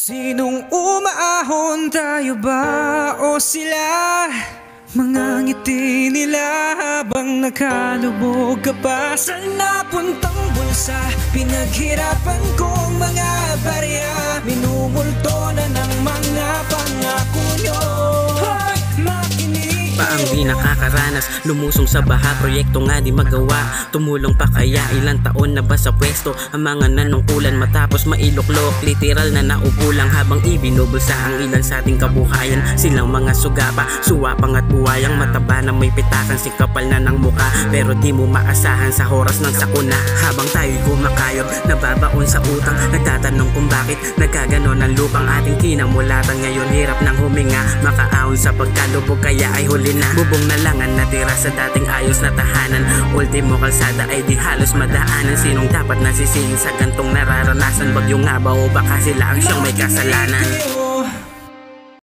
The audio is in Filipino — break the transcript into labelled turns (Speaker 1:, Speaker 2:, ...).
Speaker 1: Sinong umaahon, tayo ba o sila? Mga ngiti nila habang nakalubog ka pa sa napuntang bulsa. Pinaghirapan kong mga barya, minumulto na ng mga pangako nyo. Hoy, makinig
Speaker 2: pa ang di nakakaranas, lumusong sa baha, proyekto nga di magawa. Tumulong pa kaya ilang taon na ba sa pwesto ang mga nanungkulan matapos mailuklok. Literal na naupulang habang ibinubulsa ang ilan sa ating kabuhayan. Silang mga sugapa, suwapang at buwayang mataba na may pitakan, sikapal na ng muka, pero di mo maasahan sa oras ng sakuna. Habang tayo'y kumakayob, nababaon sa utang, nagtatanong kung bakit nagkaganon ang lupang ating kinamulatan. Ngayon hirap ng huminga, makaahon sa pagkalubog kaya ay huli na. Bubong na lang ang natira sa dating ayos na tahanan. Ultimo kalsada ay di halos madaanan. Sinong dapat nasisihin sa gantong nararanasan? Bagyo nga ba o baka sila ang siyang may kasalanan?